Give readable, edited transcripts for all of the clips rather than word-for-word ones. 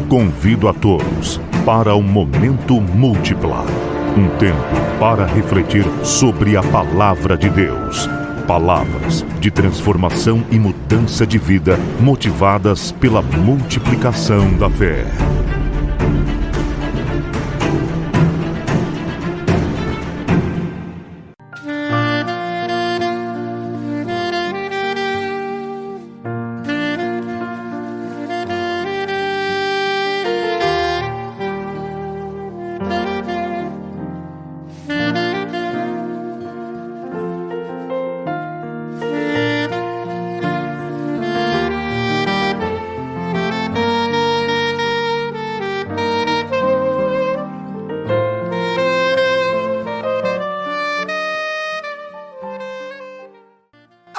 Convido a todos para o Momento Múltipla. Um tempo para refletir sobre a Palavra de Deus. Palavras de transformação e mudança de vida motivadas pela multiplicação da fé.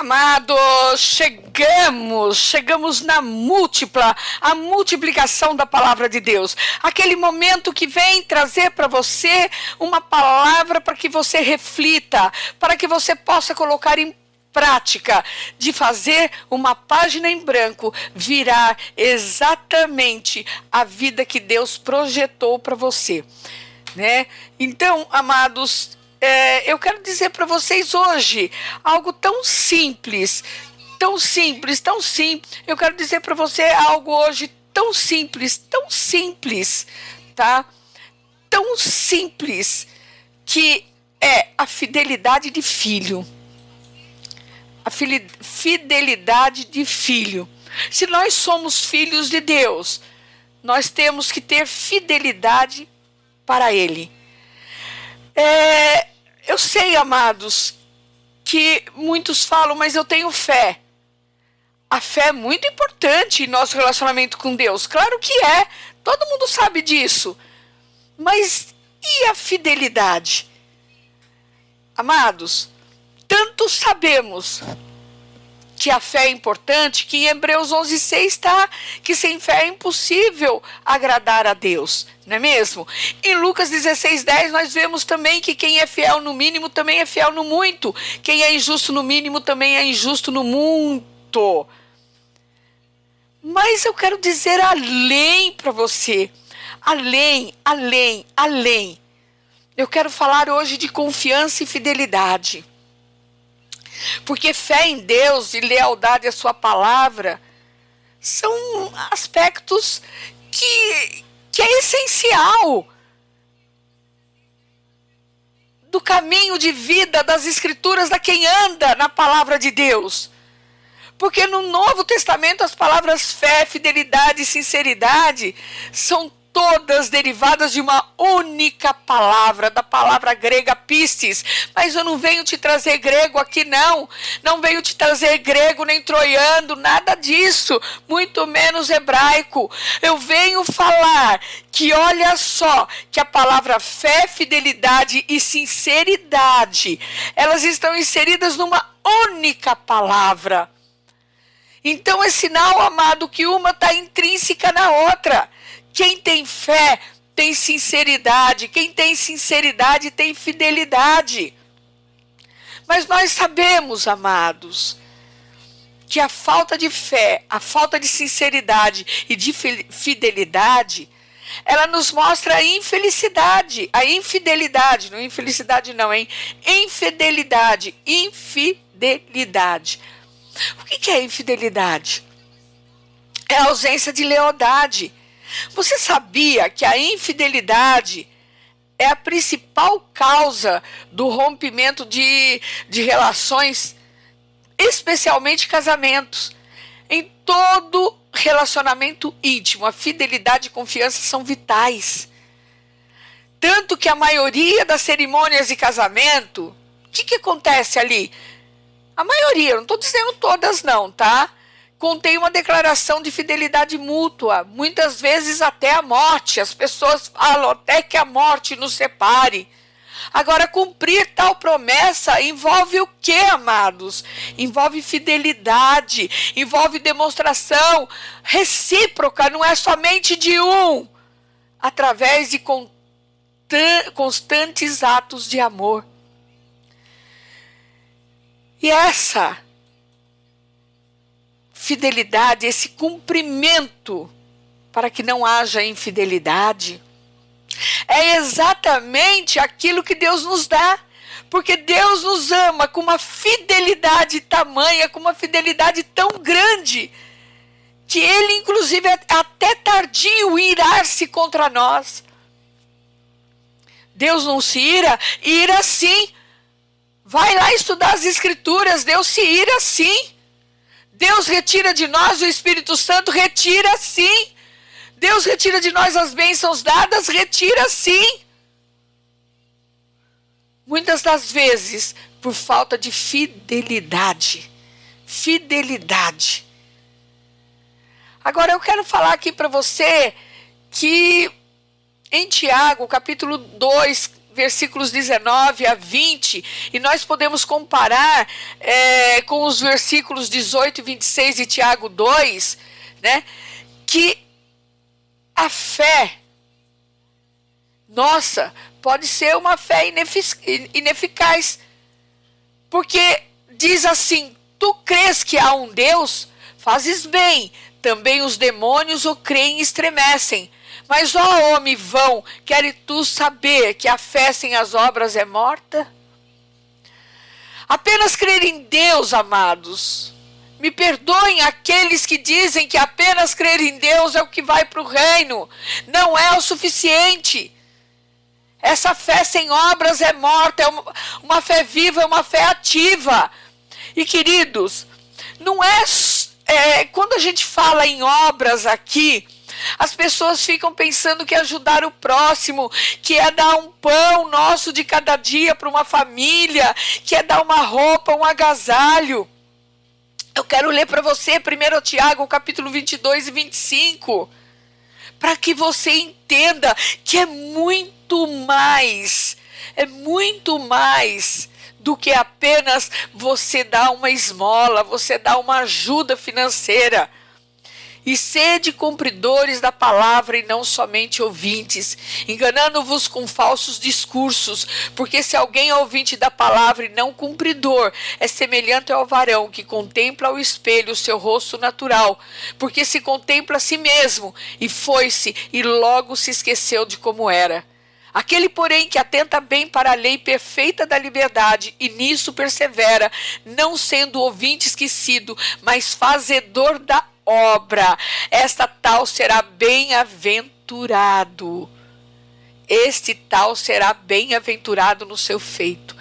Amados, chegamos na múltipla, a multiplicação da palavra de Deus. Aquele momento que vem trazer para você uma palavra para que você reflita, para que você possa colocar em prática, de fazer uma página em branco virar exatamente a vida que Deus projetou para você, né? Então, amados, eu quero dizer para vocês hoje algo tão simples. Eu quero dizer para você algo hoje tão simples, tá? Tão simples, que é a fidelidade de filho. A fidelidade de filho. Se nós somos filhos de Deus, nós temos que ter fidelidade para Ele. Eu sei, amados, que muitos falam, mas eu tenho fé. A fé é muito importante em nosso relacionamento com Deus. Claro que é, todo mundo sabe disso. Mas e a fidelidade? Amados, tanto sabemos que a fé é importante, que em Hebreus 11:6 está que sem fé é impossível agradar a Deus, não é mesmo? Em Lucas 16:10 nós vemos também que quem é fiel no mínimo também é fiel no muito, quem é injusto no mínimo também é injusto no muito. Mas eu quero dizer além para você, além. Eu quero falar hoje de confiança e fidelidade. Porque fé em Deus e lealdade à sua palavra são aspectos que é essencial do caminho de vida das Escrituras da quem anda na palavra de Deus. Porque no Novo Testamento as palavras fé, fidelidade e sinceridade são todas derivadas de uma única palavra, da palavra grega pistis. Mas eu não venho te trazer grego aqui, não venho te trazer grego nem troiano, nada disso, muito menos hebraico. Eu venho falar que olha só, que a palavra fé, fidelidade e sinceridade, elas estão inseridas numa única palavra. Então é sinal, amado, que uma está intrínseca na outra. Quem tem fé tem sinceridade. Quem tem sinceridade tem fidelidade. Mas nós sabemos, amados, que a falta de fé, a falta de sinceridade e de fidelidade, ela nos mostra a infelicidade, a infidelidade. Não infelicidade não, hein? Infidelidade. O que é infidelidade? É a ausência de lealdade. Você sabia que a infidelidade é a principal causa do rompimento de relações, especialmente casamentos? Em todo relacionamento íntimo, a fidelidade e confiança são vitais. Tanto que a maioria das cerimônias de casamento, o que acontece ali? A maioria, não estou dizendo todas não, tá? Contém uma declaração de fidelidade mútua, muitas vezes até a morte. As pessoas falam até que a morte nos separe. Agora, cumprir tal promessa envolve o quê, amados? Envolve fidelidade, envolve demonstração recíproca, não é somente de um, através de constantes atos de amor. E essa fidelidade, esse cumprimento para que não haja infidelidade. É exatamente aquilo que Deus nos dá, porque Deus nos ama com uma fidelidade tamanha, com uma fidelidade tão grande, que Ele, inclusive, é até tardio em irar-se contra nós. Deus não se ira? Ira sim. Vai lá estudar as Escrituras, Deus se ira sim. Deus retira de nós o Espírito Santo, retira sim. Deus retira de nós as bênçãos dadas, retira sim. Muitas das vezes, por falta de fidelidade. Fidelidade. Agora eu quero falar aqui para você que em Tiago, capítulo 2, versículos 19 a 20, e nós podemos comparar com os versículos 18 e 26 de Tiago 2, né, que a fé nossa pode ser uma fé ineficaz, porque diz assim: tu crês que há um Deus? Fazes bem, também os demônios o creem e estremecem. Mas, ó homem vão, queres tu saber que a fé sem as obras é morta? Apenas crer em Deus, amados. Me perdoem aqueles que dizem que apenas crer em Deus é o que vai para o reino. Não é o suficiente. Essa fé sem obras é morta, é uma fé viva, é uma fé ativa. E, queridos, não quando a gente fala em obras aqui, as pessoas ficam pensando que ajudar o próximo, que é dar um pão nosso de cada dia para uma família, que é dar uma roupa, um agasalho. Eu quero ler para você 1 Tiago, capítulo 22 e 25, para que você entenda que é muito mais do que apenas você dar uma esmola, você dar uma ajuda financeira. E sede cumpridores da palavra e não somente ouvintes, enganando-vos com falsos discursos, porque se alguém é ouvinte da palavra e não cumpridor, é semelhante ao varão que contempla ao espelho o seu rosto natural, porque se contempla a si mesmo, e foi-se, e logo se esqueceu de como era. Aquele, porém, que atenta bem para a lei perfeita da liberdade, e nisso persevera, não sendo ouvinte esquecido, mas fazedor da obra, esta tal será bem-aventurado. Este tal será bem-aventurado no seu feito.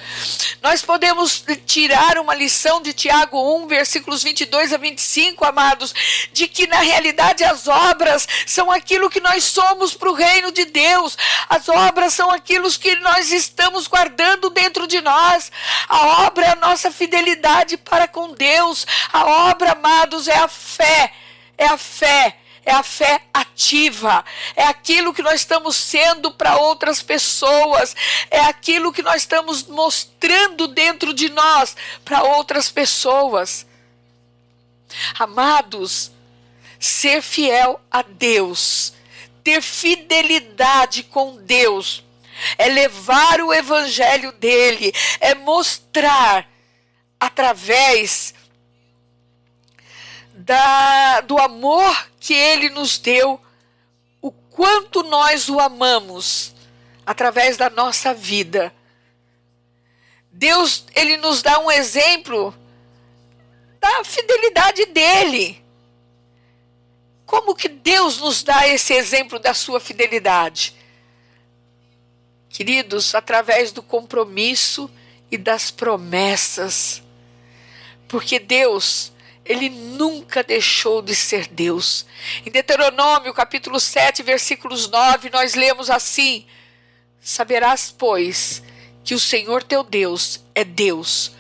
Nós podemos tirar uma lição de Tiago 1, versículos 22 a 25, amados, de que na realidade as obras são aquilo que nós somos para o reino de Deus. As obras são aquilo que nós estamos guardando dentro de nós. A obra é a nossa fidelidade para com Deus. A obra, amados, é a fé. É a fé. É a fé ativa, é aquilo que nós estamos sendo para outras pessoas, é aquilo que nós estamos mostrando dentro de nós para outras pessoas. Amados, ser fiel a Deus, ter fidelidade com Deus, é levar o evangelho dele, é mostrar através do amor que ele nos deu, o quanto nós o amamos através da nossa vida. Deus, ele nos dá um exemplo da fidelidade dele. Como que Deus nos dá esse exemplo da sua fidelidade? Queridos, através do compromisso e das promessas. Porque Deus, ele nunca deixou de ser Deus. Em Deuteronômio, capítulo 7, versículos 9, nós lemos assim: saberás, pois, que o Senhor teu Deus é Deus,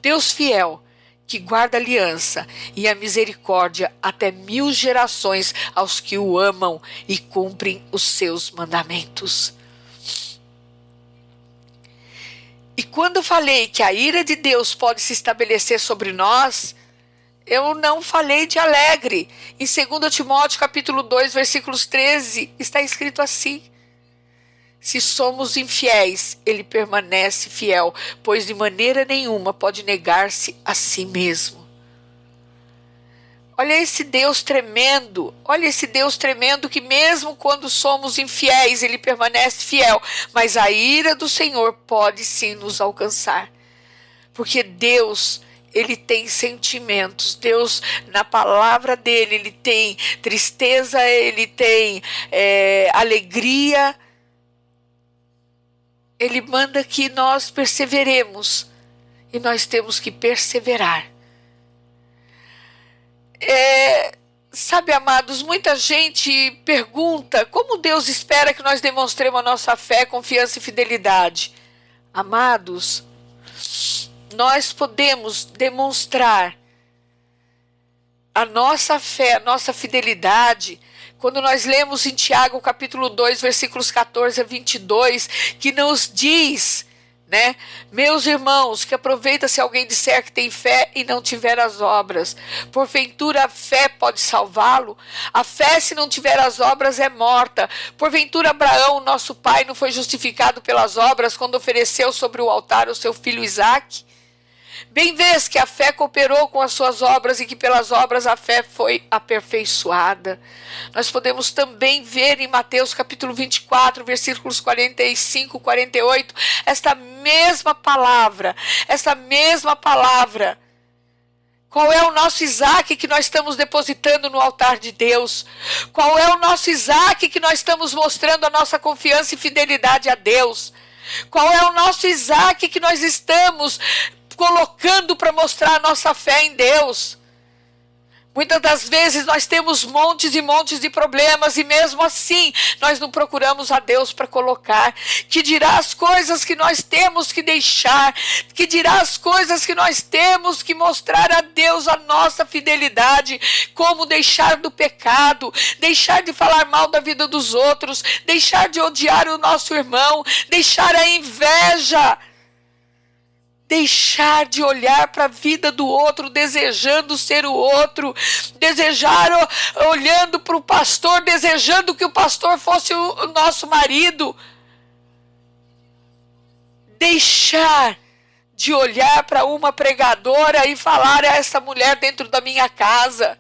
Deus fiel, que guarda a aliança e a misericórdia até 1000 gerações aos que o amam e cumprem os seus mandamentos. E quando eu falei que a ira de Deus pode se estabelecer sobre nós, eu não falei de alegre. Em 2 Timóteo capítulo 2, versículos 13, está escrito assim: se somos infiéis, ele permanece fiel, pois de maneira nenhuma pode negar-se a si mesmo. Olha esse Deus tremendo, olha esse Deus tremendo que mesmo quando somos infiéis, Ele permanece fiel. Mas a ira do Senhor pode sim nos alcançar. Porque Deus, Ele tem sentimentos. Deus, na palavra dEle, Ele tem tristeza, Ele tem alegria. Ele manda que nós perseveremos. E nós temos que perseverar. Sabe, amados, muita gente pergunta como Deus espera que nós demonstremos a nossa fé, confiança e fidelidade. Amados, nós podemos demonstrar a nossa fé, a nossa fidelidade, quando nós lemos em Tiago capítulo 2, versículos 14 a 22, que nos diz, né? Meus irmãos, que aproveita se alguém disser que tem fé e não tiver as obras. Porventura a fé pode salvá-lo? A fé, se não tiver as obras, é morta. Porventura Abraão, nosso pai, não foi justificado pelas obras quando ofereceu sobre o altar o seu filho Isaque? Bem vês que a fé cooperou com as suas obras e que pelas obras a fé foi aperfeiçoada. Nós podemos também ver em Mateus capítulo 24, versículos 45, 48, esta mesma palavra. Qual é o nosso Isaque que nós estamos depositando no altar de Deus? Qual é o nosso Isaque que nós estamos mostrando a nossa confiança e fidelidade a Deus? Qual é o nosso Isaque que nós estamos colocando para mostrar a nossa fé em Deus? Muitas das vezes nós temos montes e montes de problemas e mesmo assim nós não procuramos a Deus para colocar. Que dirá as coisas que nós temos que deixar, que dirá as coisas que nós temos que mostrar a Deus a nossa fidelidade, como deixar do pecado, deixar de falar mal da vida dos outros, deixar de odiar o nosso irmão, deixar a inveja, deixar de olhar para a vida do outro, desejando ser o outro, olhando para o pastor, desejando que o pastor fosse o nosso marido. Deixar de olhar para uma pregadora e falar a essa mulher dentro da minha casa.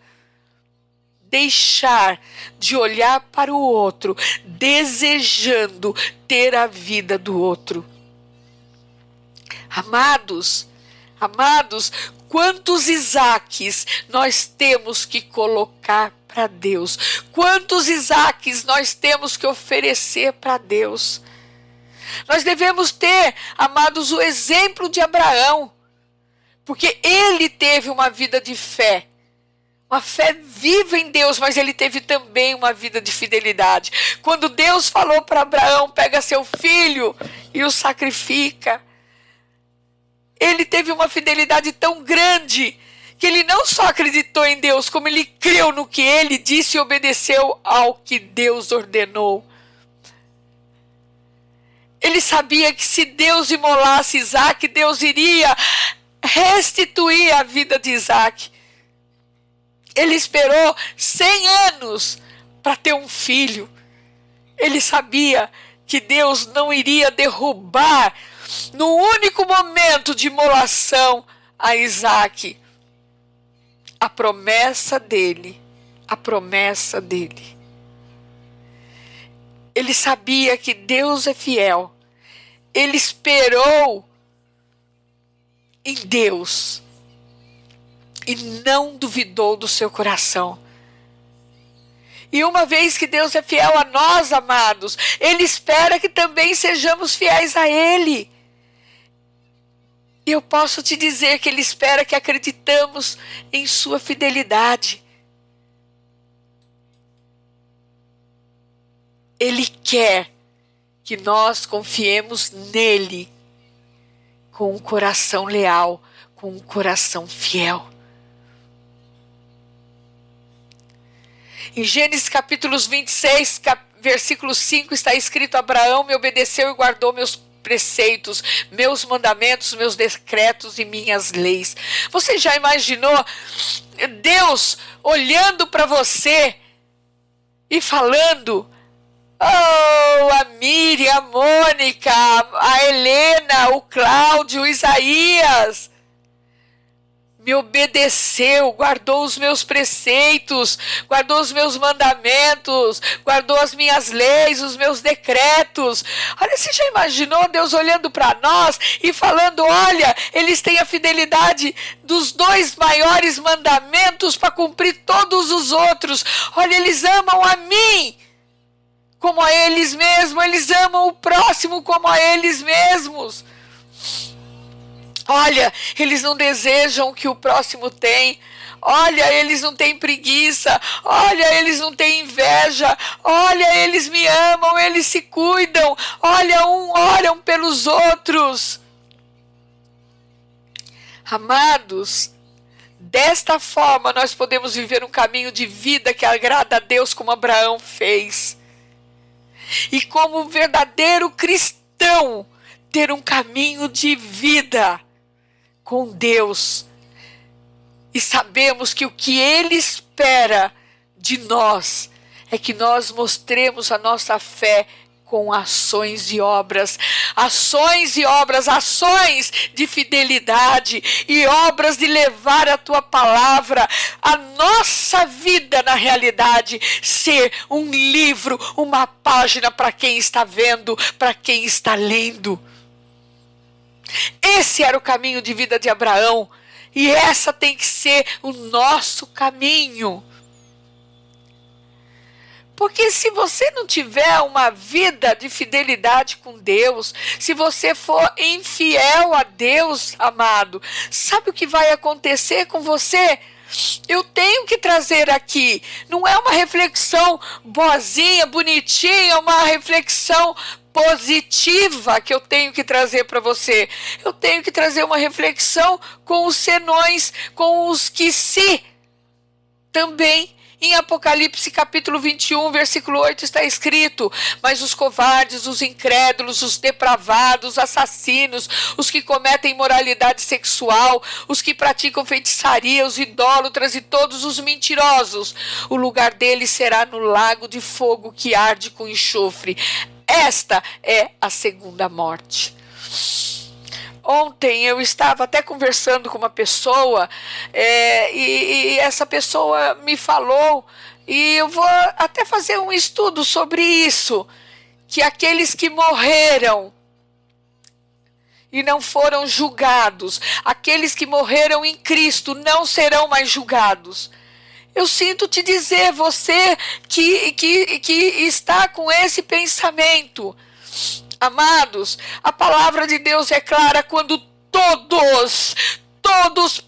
Deixar de olhar para o outro, desejando ter a vida do outro. Amados, quantos Isaques nós temos que colocar para Deus? Quantos Isaques nós temos que oferecer para Deus? Nós devemos ter, amados, o exemplo de Abraão, porque ele teve uma vida de fé, uma fé viva em Deus, mas ele teve também uma vida de fidelidade. Quando Deus falou para Abraão, pega seu filho e o sacrifica, ele teve uma fidelidade tão grande que ele não só acreditou em Deus, como ele creu no que ele disse e obedeceu ao que Deus ordenou. Ele sabia que se Deus imolasse Isaque, Deus iria restituir a vida de Isaque. Ele esperou 100 anos para ter um filho. Ele sabia que Deus não iria derrubar no único momento de imolação a Isaque a promessa dele. Ele sabia que Deus é fiel. Ele esperou em Deus e não duvidou do seu coração. E uma vez que Deus é fiel a nós, amados, Ele espera que também sejamos fiéis a Ele. E eu posso te dizer que Ele espera que acreditamos em sua fidelidade. Ele quer que nós confiemos nele com um coração leal, com um coração fiel. Em Gênesis capítulos 26, versículo 5, está escrito: Abraão me obedeceu e guardou meus preceitos, meus mandamentos, meus decretos e minhas leis. Você já imaginou Deus olhando para você e falando: oh, a Miriam, a Mônica, a Helena, o Cláudio, o Isaías, me obedeceu, guardou os meus preceitos, guardou os meus mandamentos, guardou as minhas leis, os meus decretos. Olha, você já imaginou Deus olhando para nós e falando, olha, eles têm a fidelidade dos 2 maiores mandamentos para cumprir todos os outros. Olha, eles amam a mim como a eles mesmos, eles amam o próximo como a eles mesmos. Olha, eles não desejam o que o próximo tem. Olha, eles não têm preguiça. Olha, eles não têm inveja. Olha, eles me amam, eles se cuidam. Olha, oram pelos outros. Amados, desta forma nós podemos viver um caminho de vida que agrada a Deus como Abraão fez. E como verdadeiro cristão, ter um caminho de vida com Deus. E sabemos que o que Ele espera de nós é que nós mostremos a nossa fé com ações e obras. Ações e obras, ações de fidelidade e obras de levar a Tua palavra. A nossa vida, na realidade, ser um livro, uma página para quem está vendo, para quem está lendo. Esse era o caminho de vida de Abraão. E essa tem que ser o nosso caminho. Porque se você não tiver uma vida de fidelidade com Deus, se você for infiel a Deus, amado, sabe o que vai acontecer com você? Eu tenho que trazer aqui, não é uma reflexão boazinha, bonitinha, uma reflexão positiva que eu tenho que trazer para você. Eu tenho que trazer uma reflexão com os senões, com os que se também. Em Apocalipse capítulo 21, versículo 8 está escrito: mas os covardes, os incrédulos, os depravados, os assassinos, os que cometem imoralidade sexual, os que praticam feitiçaria, os idólatras e todos os mentirosos, o lugar deles será no lago de fogo que arde com enxofre. Esta é a segunda morte. Ontem eu estava até conversando com uma pessoa e essa pessoa me falou, e eu vou até fazer um estudo sobre isso, que aqueles que morreram e não foram julgados, aqueles que morreram em Cristo não serão mais julgados. Eu sinto te dizer, você que está com esse pensamento, amados, a palavra de Deus é clara quando todos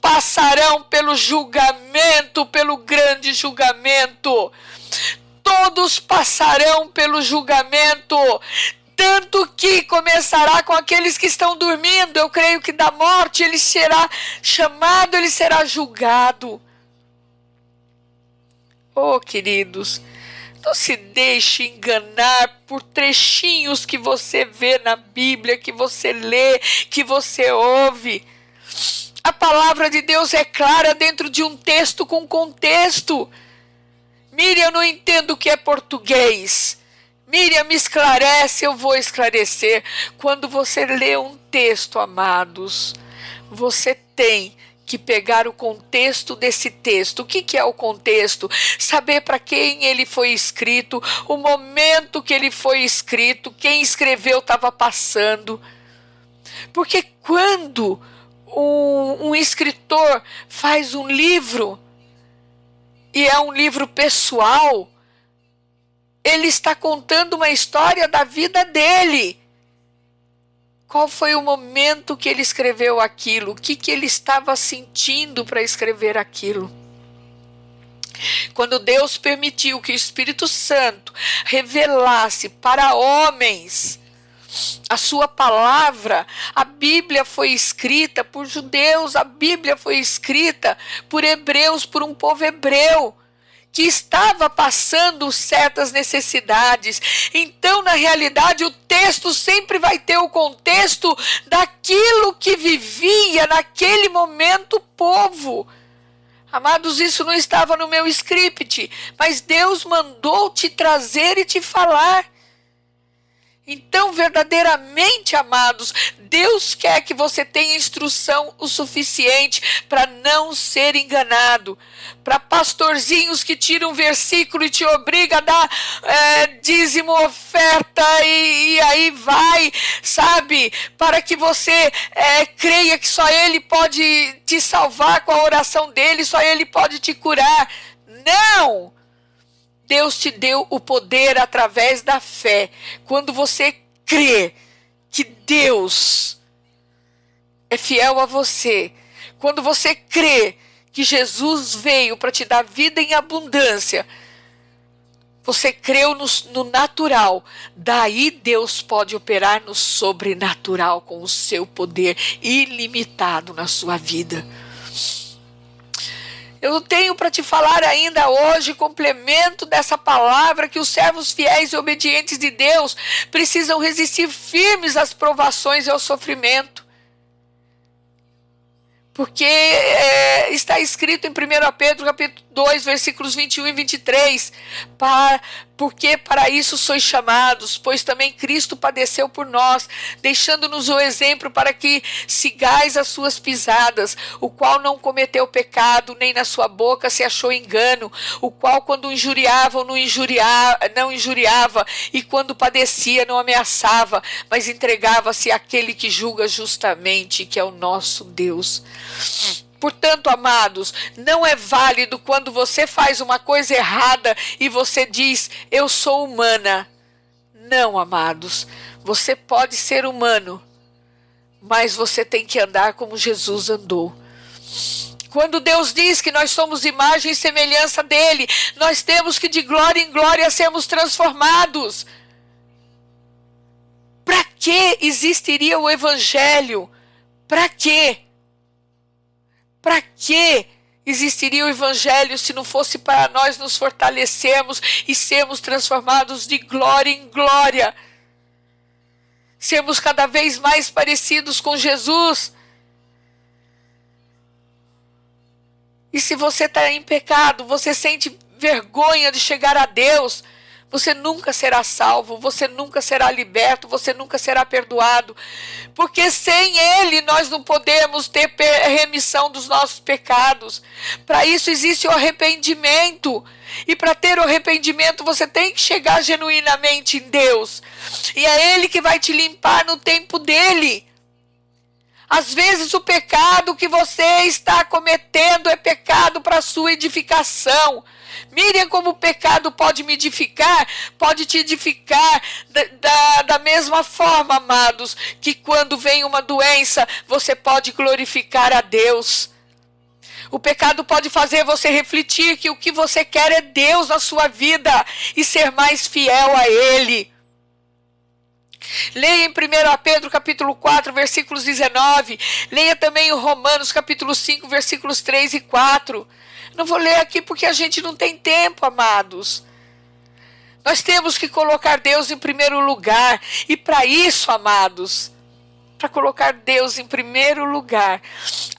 passarão pelo julgamento, pelo grande julgamento. Todos passarão pelo julgamento, tanto que começará com aqueles que estão dormindo. Eu creio que da morte ele será chamado, ele será julgado. Oh, queridos, não se deixe enganar por trechinhos que você vê na Bíblia, que você lê, que você ouve. A palavra de Deus é clara dentro de um texto com contexto. Miriam, eu não entendo o que é português. Miriam, me esclarece, eu vou esclarecer. Quando você lê um texto, amados, você tem que pegar o contexto desse texto. O que é o contexto? Saber para quem ele foi escrito, o momento que ele foi escrito, quem escreveu estava passando. Porque quando um escritor faz um livro, e é um livro pessoal, ele está contando uma história da vida dele. Qual foi o momento que ele escreveu aquilo? O que ele estava sentindo para escrever aquilo? Quando Deus permitiu que o Espírito Santo revelasse para homens a sua palavra, a Bíblia foi escrita por judeus, a Bíblia foi escrita por hebreus, por um povo hebreu que estava passando certas necessidades. Então, na realidade, o texto sempre vai ter o contexto daquilo que vivia naquele momento o povo. Amados, isso não estava no meu script, mas Deus mandou te trazer e te falar. Então, verdadeiramente, amados, Deus quer que você tenha instrução o suficiente para não ser enganado. Para pastorzinhos que tiram um versículo e te obriga a dar dízimo, oferta e aí vai, sabe? Para que você creia que só Ele pode te salvar com a oração dEle, só Ele pode te curar. Não! Deus te deu o poder através da fé. Quando você crê que Deus é fiel a você, quando você crê que Jesus veio para te dar vida em abundância, você creu no natural, daí Deus pode operar no sobrenatural com o seu poder ilimitado na sua vida. Eu tenho para te falar ainda hoje, complemento dessa palavra, que os servos fiéis e obedientes de Deus precisam resistir firmes às provações e ao sofrimento. Porque está escrito em 1 Pedro capítulo 2, versículos 21 e 23, porque para isso sois chamados, pois também Cristo padeceu por nós, deixando-nos o exemplo para que sigais as suas pisadas, o qual não cometeu pecado, nem na sua boca se achou engano, o qual quando injuriavam não injuriava, e quando padecia não ameaçava, mas entregava-se àquele que julga justamente, que é o nosso Deus. Portanto, amados, não é válido quando você faz uma coisa errada e você diz, eu sou humana. Não, amados, você pode ser humano, mas você tem que andar como Jesus andou. Quando Deus diz que nós somos imagem e semelhança dele, nós temos que de glória em glória sermos transformados. Para que existiria o evangelho? Para quê? Para que existiria o evangelho se não fosse para nós nos fortalecermos e sermos transformados de glória em glória? Sermos cada vez mais parecidos com Jesus. E se você está em pecado, você sente vergonha de chegar a Deus, você nunca será salvo, você nunca será liberto, você nunca será perdoado. Porque sem Ele nós não podemos ter remissão dos nossos pecados. Para isso existe o arrependimento. E para ter o arrependimento você tem que chegar genuinamente em Deus. E é Ele que vai te limpar no tempo dEle. Às vezes o pecado que você está cometendo é pecado para a sua edificação. Mirem como o pecado pode me edificar, pode te edificar da mesma forma, amados, que quando vem uma doença, você pode glorificar a Deus. O pecado pode fazer você refletir que o que você quer é Deus na sua vida e ser mais fiel a Ele. Leia em 1 Pedro capítulo 4, versículos 19. Leia também o Romanos capítulo 5, versículos 3 e 4. Não vou ler aqui porque a gente não tem tempo, amados. Nós temos que colocar Deus em primeiro lugar. E para isso, amados, para colocar Deus em primeiro lugar,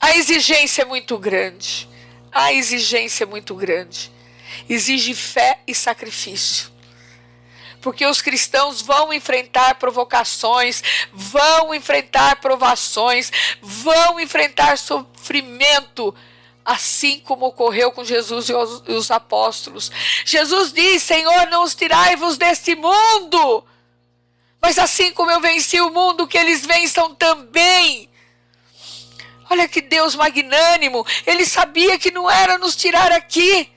a exigência é muito grande. A exigência é muito grande. Exige fé e sacrifício. Porque os cristãos vão enfrentar provocações, vão enfrentar provações, vão enfrentar sofrimento, assim como ocorreu com Jesus e os apóstolos. Jesus diz, Senhor, não os tirai-vos deste mundo, mas assim como eu venci o mundo, que eles vençam também. Olha que Deus magnânimo, Ele sabia que não era nos tirar aqui.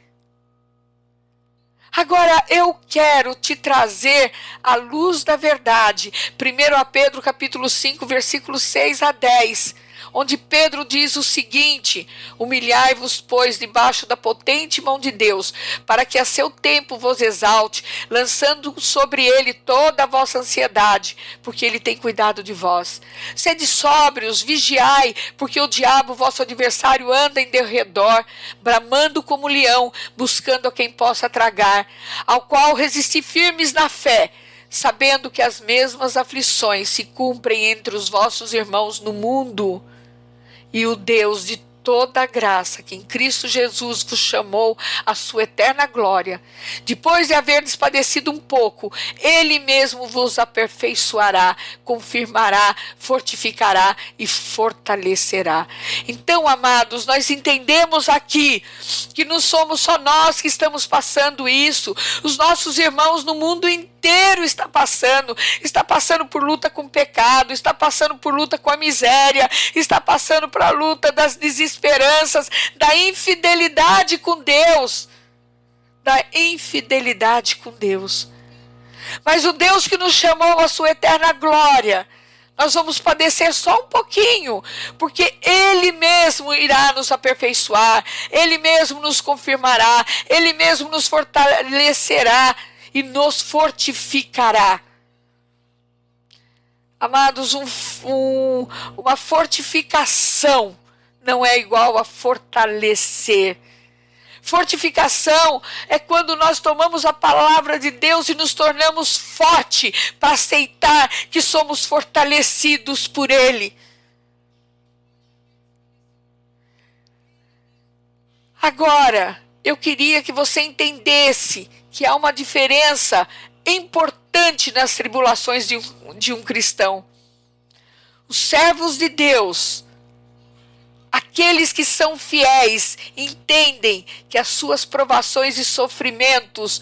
Agora eu quero te trazer a luz da verdade. 1 Pedro capítulo 5, versículos 6 a 10. Onde Pedro diz o seguinte: humilhai-vos, pois, debaixo da potente mão de Deus, para que a seu tempo vos exalte, lançando sobre ele toda a vossa ansiedade, porque ele tem cuidado de vós. Sede sóbrios, vigiai, porque o diabo, vosso adversário, anda em derredor, bramando como leão, buscando a quem possa tragar, ao qual resisti firmes na fé, sabendo que as mesmas aflições se cumprem entre os vossos irmãos no mundo. E o Deus de toda a graça que em Cristo Jesus vos chamou à sua eterna glória, depois de haverdes padecido um pouco, Ele mesmo vos aperfeiçoará, confirmará, fortificará e fortalecerá. Então, amados, nós entendemos aqui que não somos só nós que estamos passando isso, os nossos irmãos no mundo inteiro está passando por luta com o pecado, está passando por luta com a miséria, está passando por a luta das desesperanças, da infidelidade com Deus, Mas o Deus que nos chamou à sua eterna glória, nós vamos padecer só um pouquinho, porque Ele mesmo irá nos aperfeiçoar, Ele mesmo nos confirmará, Ele mesmo nos fortalecerá e nos fortificará. Amados, uma fortificação não é igual a fortalecer. Fortificação é quando nós tomamos a palavra de Deus e nos tornamos fortes para aceitar que somos fortalecidos por Ele. Agora, eu queria que você entendesse que há uma diferença importante nas tribulações de um cristão. Os servos de Deus, aqueles que são fiéis, entendem que as suas provações e sofrimentos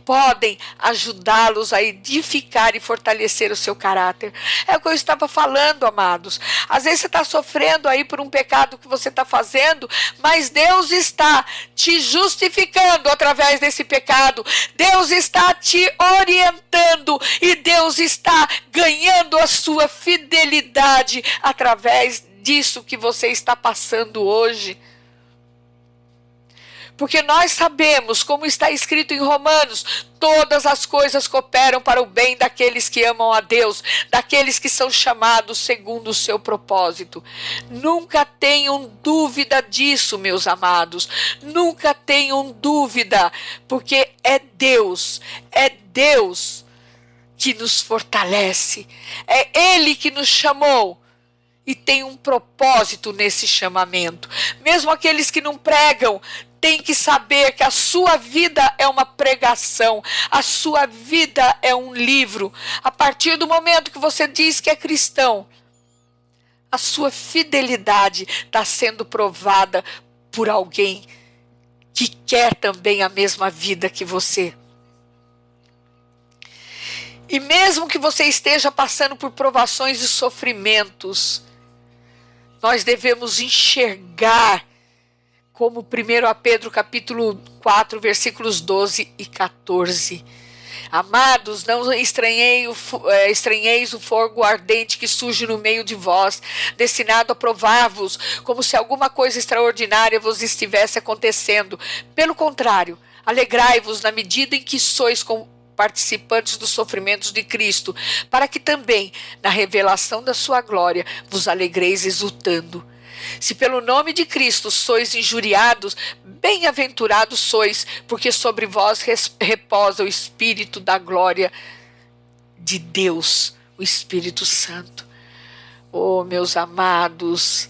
podem ajudá-los a edificar e fortalecer o seu caráter. É o que eu estava falando, amados. Às vezes você está sofrendo aí por um pecado que você está fazendo, mas Deus está te justificando através desse pecado. Deus está te orientando e Deus está ganhando a sua fidelidade através disso que você está passando hoje. Porque nós sabemos, como está escrito em Romanos, todas as coisas cooperam para o bem daqueles que amam a Deus, daqueles que são chamados segundo o seu propósito. Nunca tenham dúvida disso, meus amados. Nunca tenham dúvida, porque é Deus que nos fortalece. É Ele que nos chamou. E tem um propósito nesse chamamento. Mesmo aqueles que não pregam, tem que saber que a sua vida é uma pregação, a sua vida é um livro. A partir do momento que você diz que é cristão, a sua fidelidade está sendo provada por alguém que quer também a mesma vida que você. E mesmo que você esteja passando por provações e sofrimentos, nós devemos enxergar como 1 Pedro capítulo 4, versículos 12 e 14. Amados, não estranheis o fogo ardente que surge no meio de vós, destinado a provar-vos, como se alguma coisa extraordinária vos estivesse acontecendo. Pelo contrário, alegrai-vos na medida em que sois participantes dos sofrimentos de Cristo, para que também, na revelação da sua glória, vos alegreis exultando. Se pelo nome de Cristo sois injuriados, bem-aventurados sois, porque sobre vós reposa o Espírito da glória de Deus, o Espírito Santo. Oh, meus amados,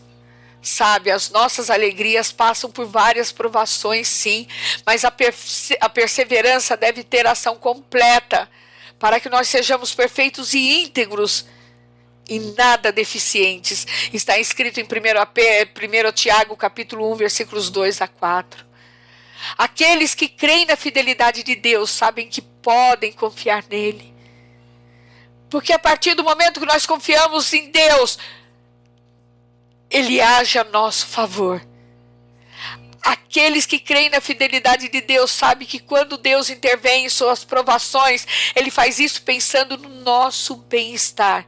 sabe, as nossas alegrias passam por várias provações, sim, mas a perseverança deve ter ação completa, para que nós sejamos perfeitos e íntegros, e nada deficientes. Está escrito em 1 Tiago, capítulo 1, versículos 2 a 4. Aqueles que creem na fidelidade de Deus sabem que podem confiar nele. Porque a partir do momento que nós confiamos em Deus, Ele age a nosso favor. Aqueles que creem na fidelidade de Deus sabem que quando Deus intervém em suas provações, Ele faz isso pensando no nosso bem-estar.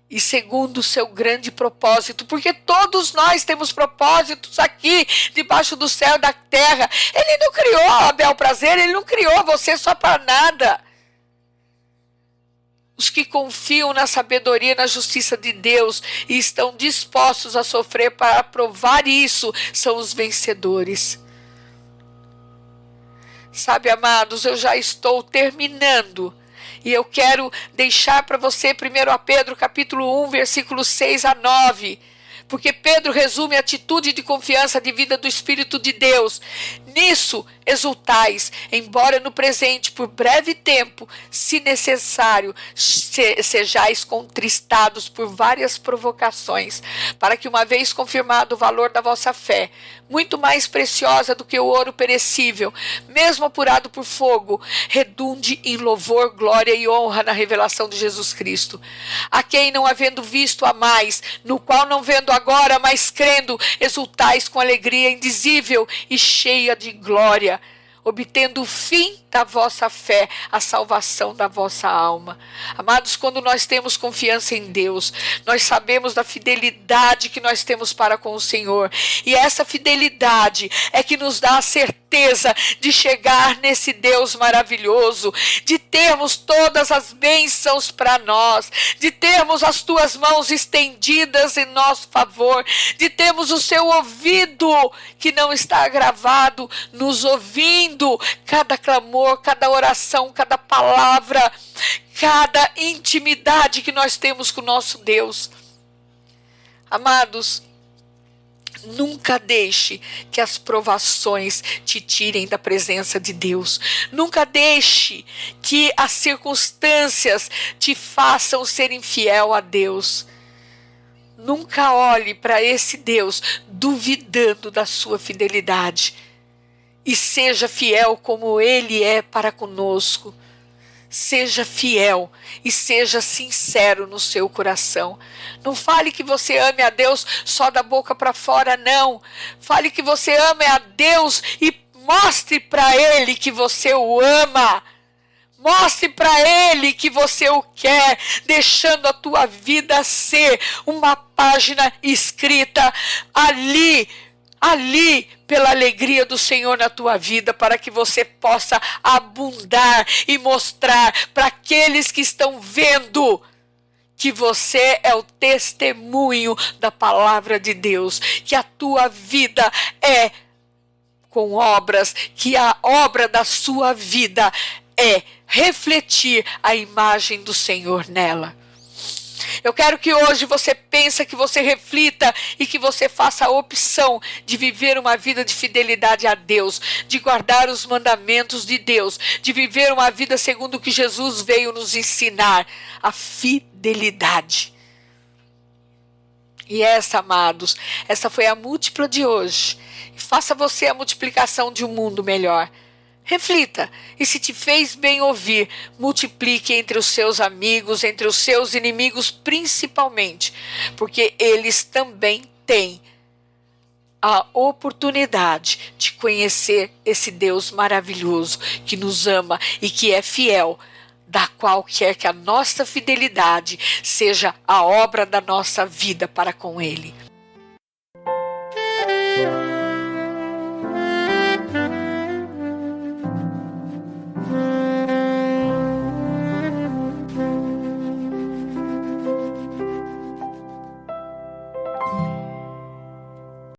E segundo o seu grande propósito, porque todos nós temos propósitos aqui, debaixo do céu e da terra. Ele não criou a bel prazer, Ele não criou você só para nada. Os que confiam na sabedoria e na justiça de Deus e estão dispostos a sofrer para provar isso, são os vencedores. Sabe, amados, eu já estou terminando. E eu quero deixar para você 1 Pedro capítulo 1, versículos 6 a 9, Porque Pedro resume a atitude de confiança de vida do Espírito de Deus. Nisso exultais, embora no presente, por breve tempo, se necessário, sejais contristados por várias provocações, para que, uma vez confirmado o valor da vossa fé, muito mais preciosa do que o ouro perecível, mesmo apurado por fogo, redunde em louvor, glória e honra na revelação de Jesus Cristo, a quem, não havendo visto a mais, no qual não vendo agora, mas crendo, exultais com alegria indizível e cheia de glória, obtendo o fim da vossa fé, a salvação da vossa alma. Amados, quando nós temos confiança em Deus, nós sabemos da fidelidade que nós temos para com o Senhor. E essa fidelidade é que nos dá a certeza de chegar nesse Deus maravilhoso, de termos todas as bênçãos para nós, de termos as tuas mãos estendidas em nosso favor, de termos o seu ouvido que não está agravado, nos ouvindo cada clamor, cada oração, cada palavra, cada intimidade que nós temos com o nosso Deus. Amados, nunca deixe que as provações te tirem da presença de Deus. Nunca deixe que as circunstâncias te façam ser infiel a Deus. Nunca olhe para esse Deus duvidando da sua fidelidade. E seja fiel como Ele é para conosco. Seja fiel e seja sincero no seu coração. Não fale que você ame a Deus só da boca para fora, não. Fale que você ame a Deus e mostre para Ele que você o ama. Mostre para Ele que você o quer, deixando a tua vida ser uma página escrita ali pela alegria do Senhor na tua vida, para que você possa abundar e mostrar para aqueles que estão vendo que você é o testemunho da palavra de Deus, que a tua vida é com obras, que a obra da sua vida é refletir a imagem do Senhor nela. Eu quero que hoje você pense, que você reflita e que você faça a opção de viver uma vida de fidelidade a Deus, de guardar os mandamentos de Deus, de viver uma vida segundo o que Jesus veio nos ensinar, a fidelidade. E essa, amados, essa foi a múltipla de hoje. Faça você a multiplicação de um mundo melhor. Reflita, e se te fez bem ouvir, multiplique entre os seus amigos, entre os seus inimigos principalmente, porque eles também têm a oportunidade de conhecer esse Deus maravilhoso que nos ama e que é fiel, da qual quer que a nossa fidelidade seja a obra da nossa vida para com Ele.